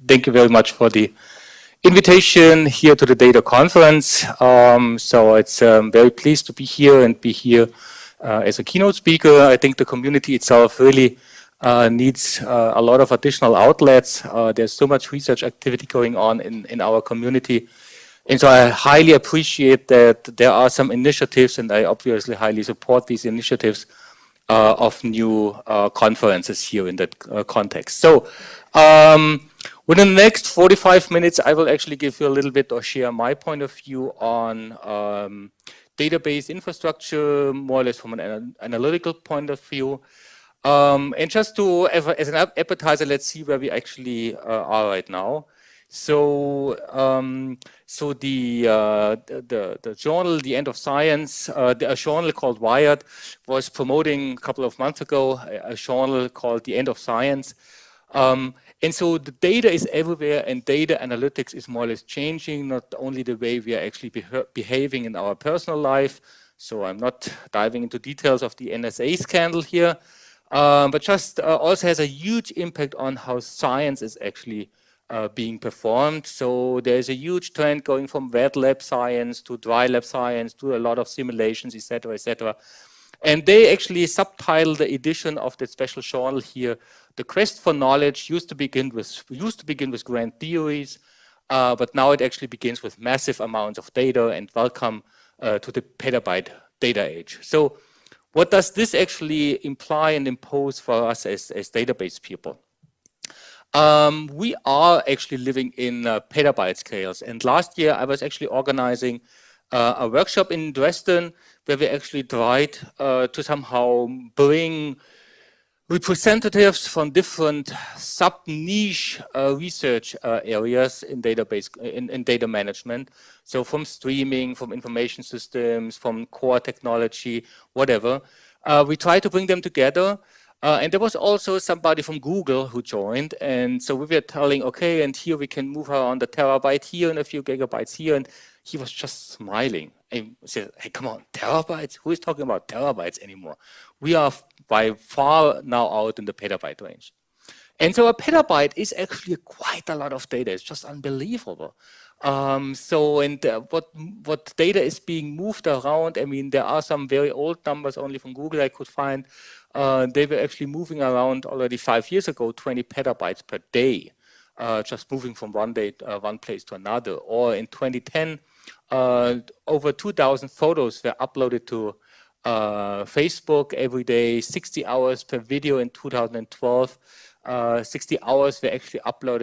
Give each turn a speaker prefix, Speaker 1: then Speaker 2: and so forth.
Speaker 1: thank you very much for the invitation here to the data conference. So it's very pleased to be here and be here as a keynote speaker. I think the community itself really needs a lot of additional outlets. There's so much research activity going on in our community. And so I highly appreciate that there are some initiatives, and I obviously highly support these initiatives of new conferences here in that context. So within the next 45 minutes, I will actually give you a little bit or share my point of view on database infrastructure, more or less from an analytical point of view. And just to, as an appetizer, let's see where we actually are right now. So, the journal, The End of Science, a journal called Wired was promoting a couple of months ago a journal called The End of Science. And so the data is everywhere, and data analytics is more or less changing, not only the way we are actually behaving in our personal life. So I'm not diving into details of the NSA scandal here, but just also has a huge impact on how science is actually being performed. So there's a huge trend going from wet lab science to dry lab science to a lot of simulations, etc., etc. And they actually subtitle the edition of the special journal here. The quest for knowledge used to begin with grand theories, but now it actually begins with massive amounts of data, and welcome to the petabyte data age. So what does this actually imply and impose for us as database people? We are actually living in petabyte scales. And last year I was actually organizing a workshop in Dresden where we actually tried to somehow bring representatives from different sub-niche research areas in database, in data management. So from streaming, from information systems, from core technology, whatever. We tried to bring them together. And there was also somebody from Google who joined. And so we were telling, okay, and here we can move around the terabyte here and a few gigabytes here. And he was just smiling. And said, hey, come on, terabytes? Who is talking about terabytes anymore? We are by far now out in the petabyte range. And so a petabyte is actually quite a lot of data. It's just unbelievable. What data is being moved around, I mean, there are some very old numbers only from Google I could find. They were actually moving around already 5 years ago, 20 petabytes per day, just moving from one place to another. Or in 2010, over 2,000 photos were uploaded to Facebook every day, 60 hours per video in 2012. 60 hours were actually uploaded